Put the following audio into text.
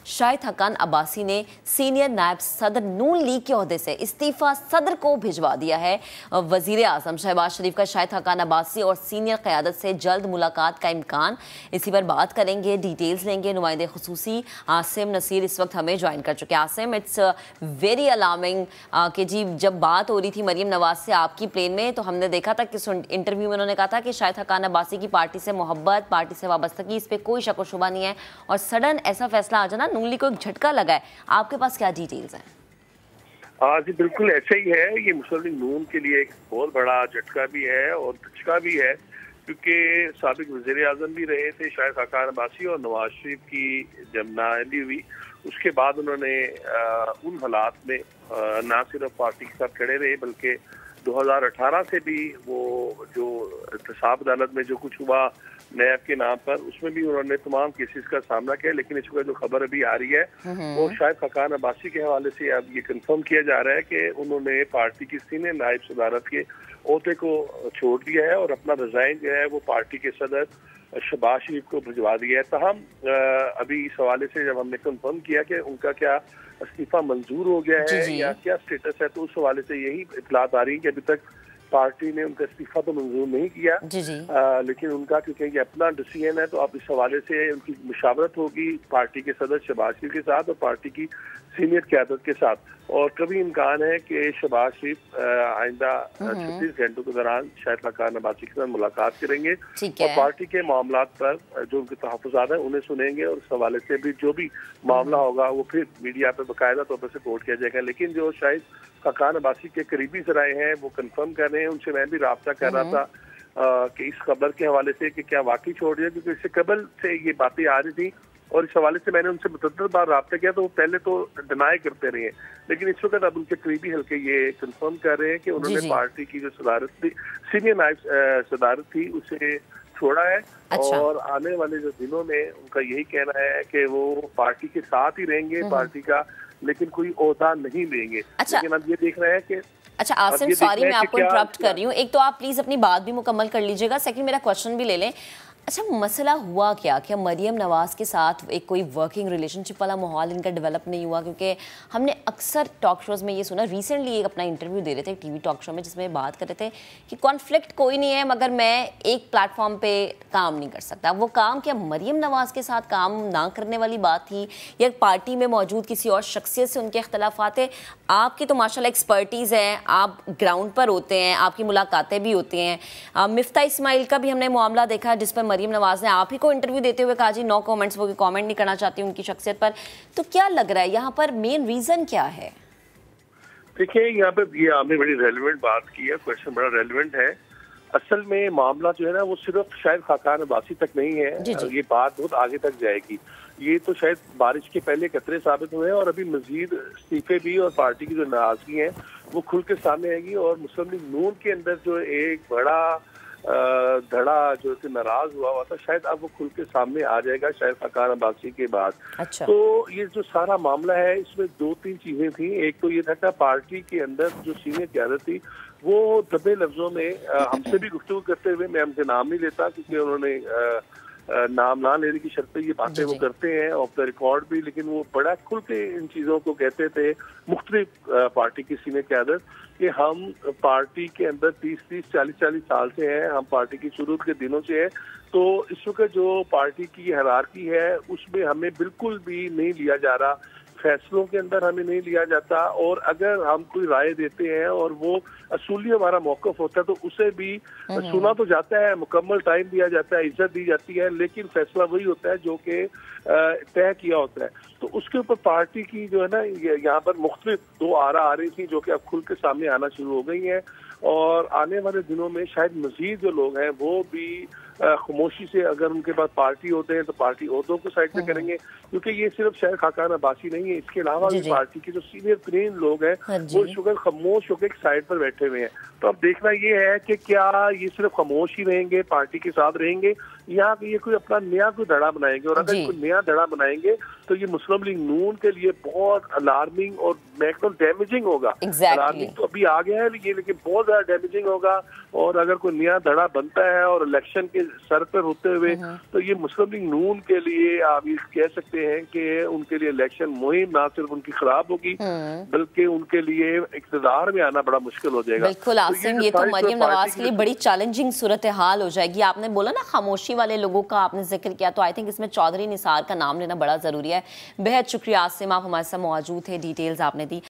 शाहिद हक्कान अब्बासी ने सीनियर नायब सदर नून लीग के ओहदे से इस्तीफा सदर को भिजवा दिया है। वजीर आजम शहबाज शरीफ का शाहिद हक्कान अब्बासी और सीनियर क़यादत से जल्द मुलाकात का इम्कान, इसी पर बात करेंगे, डिटेल्स लेंगे। नुमाइंदे खुसूसी आसिम नसीर इस वक्त हमें ज्वाइन कर चुके हैं। आसिम, इट्स वेरी अलार्मिंग कि जी जब बात हो रही थी मरियम नवाज से आपकी प्लेन में, तो हमने देखा था कि इंटरव्यू में उन्होंने कहा था कि शाहिद हक्कान अब्बासी की पार्टी से मोहब्बत, पार्टी से वाबस्तगी, इस पर कोई शक व शुबा नहीं है, और सडन ऐसा फैसला आ जाना नून लीग को एक झटका लगा है। आपके पास क्या डिटेल्स हैं? हाँ जी, बिल्कुल ऐसा ही है। ये मुस्लिम लीग नून के लिए एक बहुत बड़ा झटका भी है और धचका भी है, क्योंकि साबिक वज़ीर आज़म भी रहे थे शाहिद हक्कान अब्बासी, और नवाज शरीफ की जब नाअहली हुई उसके बाद उन्होंने उन हालात में ना सिर्फ पार्टी के साथ खड़े रहे, बल्कि 2018 से भी वो जो एहतसाब अदालत में जो कुछ हुआ नैब के नाम पर, उसमें भी उन्होंने तमाम केसेस का सामना किया। लेकिन इस वक्त जो खबर अभी आ रही है वो शाहिद हक्कान अब्बासी के हवाले से अब ये कंफर्म किया जा रहा है कि उन्होंने पार्टी की सीनियर नायब सदारत के ओहदे को छोड़ दिया है और अपना रिजाइन जो है वो पार्टी के सदर शहबाज शरीफ को भिजवा दिया है। तहम अभी इस हवाले से जब हमने कंफर्म किया कि उनका क्या इस्तीफा मंजूर हो गया है या क्या स्टेटस है, तो उस हवाले से यही इतलात आ रही है कि अभी तक पार्टी ने उनका इस्तीफा तो मंजूर नहीं किया, लेकिन उनका क्योंकि ये अपना डिसीजन है, तो अब इस हवाले से उनकी मुशावरत होगी पार्टी के सदर शहबाज शरीफ के साथ और पार्टी की सीनियर क़यादत के साथ। और कभी इम्कान है कि शहबाज शरीफ आइंदा 36 घंटों के दौरान शाहिद हक्कान अब्बासी के साथ मुलाकात करेंगे और पार्टी के मामलात पर जो उनके तहफ़्फ़ुज़ात हैं उन्हें सुनेंगे, और इस हवाले से भी जो भी मामला होगा वो फिर मीडिया पर बाकायदा तौर पर रिपोर्ट किया जाएगा। लेकिन जो शाहिद हक्कान अब्बासी के करीबी ज़राए हैं वो कंफर्म कर रहे हैं, उनसे मैं भी राब्ता कर रहा था कि इस खबर के हवाले से कि क्या वाकई छोड़ दिया, क्योंकि इससे कबल से ये बातें आ रही थी और इस हवाले से मैंने उनसे मुतअद्दिद बार राब्ता किया, तो वो पहले तो डिनाई करते रहे, लेकिन इस वक्त अब उनके करीबी हल्के ये कंफर्म कर रहे हैं कि उन्होंने पार्टी की जो सदारत थी, सीनियर नायब सदारत थी, उसे छोड़ा है। और आने वाले जो दिनों में उनका यही कहना है कि वो पार्टी के साथ ही रहेंगे, पार्टी का लेकिन कोई ओहदा नहीं लेंगे। लेकिन अब ये देख रहे हैं कि आसिम, सॉरी मैं आपको इंटरप्ट कर रही हूँ, एक तो आप प्लीज अपनी बात भी मुकम्मल कर लीजिएगा, सेकंड मेरा क्वेश्चन भी ले लें। अच्छा, मसला हुआ क्या मरियम नवाज के साथ एक कोई वर्किंग रिलेशनशिप वाला माहौल इनका डेवलप नहीं हुआ? क्योंकि हमने अक्सर टॉक शोज़ में ये सुना, रिसेंटली एक अपना इंटरव्यू दे रहे थे टीवी टॉक शो में, जिसमें बात कर रहे थे कि कॉन्फ्लिक्ट कोई नहीं है मगर मैं एक प्लेटफॉर्म पे काम नहीं कर सकता। वो काम क्या मरियम नवाज के साथ काम ना करने वाली बात थी या पार्टी में मौजूद किसी और शख्सियत से उनके इख्तलाफात है? आपकी तो माशाल्लाह एक्सपर्टीज़ है, आप ग्राउंड पर होते हैं, आपकी मुलाकातें भी होती हैं। मिफ्ता इस्माइल का भी हमने मामला देखा जिस पर मरियम नवाज ने आप ही को इंटरव्यू देते हुए कहा जी नो कमेंट्स, वो कमेंट नहीं करना चाहती उनकी शख्सियत पर। तो क्या लग रहा है यहाँ पर मेन रीजन क्या है? देखिए, यहाँ पे ये आपने बड़ी रेलिवेंट बात की है, क्वेश्चन बड़ा रेलिवेंट है। असल में मामला जो है ना वो सिर्फ शायद हक्कान अब्बासी तक नहीं है, ये बात बहुत आगे तक जाएगी। ये तो शायद बारिश के पहले कतरे साबित हुए हैं और अभी मजीद इस्तीफे भी और पार्टी की जो नाराजगी है वो खुल के सामने आएगी। और मुस्लिम लीग नून के अंदर जो एक बड़ा धड़ा जो नाराज हुआ था, शायद अब वो खुल के सामने आ जाएगा शायद हक्कान अब्बासी के बाद। तो ये जो सारा मामला है इसमें दो तीन चीजें थी। एक तो ये था कि पार्टी के अंदर जो सीनियर क़यादत थी वो दबे लफ्जों में हमसे भी गुफ्तगू करते हुए, मैं हमसे नाम नहीं लेता क्योंकि उन्होंने नाम ना लेने की शर्त पे ये बातें वो करते हैं ऑफ द रिकॉर्ड भी, लेकिन वो बड़ा खुल के इन चीज़ों को कहते थे मुख्तलिफ पार्टी की सीनियर क़यादत कि हम पार्टी के अंदर 30-30, 40-40 साल से हैं, हम पार्टी की शुरू के दिनों से हैं। तो इस वक्त जो पार्टी की हायरार्की है उसमें हमें बिल्कुल भी नहीं लिया जा रहा, फैसलों के अंदर हमें नहीं लिया जाता, और अगर हम कोई राय देते हैं और वो असूली हमारा मौक़िफ़ होता है तो उसे भी सुना तो जाता है, मुकम्मल टाइम दिया जाता है, इज्जत दी जाती है, लेकिन फैसला वही होता है जो कि तय किया होता है। तो उसके ऊपर पार्टी की जो है ना यहाँ पर मुख्तलिफ दो आरा आ रही थी जो कि अब खुल के सामने आना शुरू हो गई हैं, और आने वाले दिनों में शायद मजीद जो लोग हैं वो भी खामोशी से, अगर उनके पास पार्टी होते हैं तो पार्टी ओहदों को साइड पे करेंगे, क्योंकि ये सिर्फ शायद हक्कान अब्बासी नहीं है, इसके अलावा भी पार्टी के जो सीनियर तरीन लोग हैं वो इस वक्त खामोश होकर एक साइड पर बैठे हुए हैं। तो अब देखना ये है कि क्या ये सिर्फ खामोश ही रहेंगे, पार्टी के साथ रहेंगे, या ये कोई अपना नया कोई धड़ा बनाएंगे, और अगर कोई नया धड़ा बनाएंगे तो ये मुस्लिम लीग नून के लिए बहुत अलार्मिंग और मैक्सिमम डैमेजिंग होगा। अलार्मिंग तो अभी आ गया है ये, लेकिन बहुत ज्यादा डैमेजिंग होगा। और अगर कोई नया धड़ा बनता है और इलेक्शन के सर पर होते हुए, तो ये मुस्लिम लीग नून के लिए आप ये कह सकते हैं कि उनके लिए इलेक्शन मुहिम ना सिर्फ उनकी खराब होगी बल्कि उनके लिए इक़्तिदार में आना बड़ा मुश्किल हो जाएगा। बिल्कुल आसिम, ये तो मरियम नवाज के लिए बड़ी चैलेंजिंग सूरत हाल हो जाएगी। आपने बोला ना खामोशी वाले लोगों का आपने जिक्र किया, तो आई थिंक इसमें चौधरी निसार का नाम लेना बड़ा जरूरी है। बेहद शुक्रिया आसिम, आप हमारे साथ मौजूद थे, डिटेल्स आपने दी।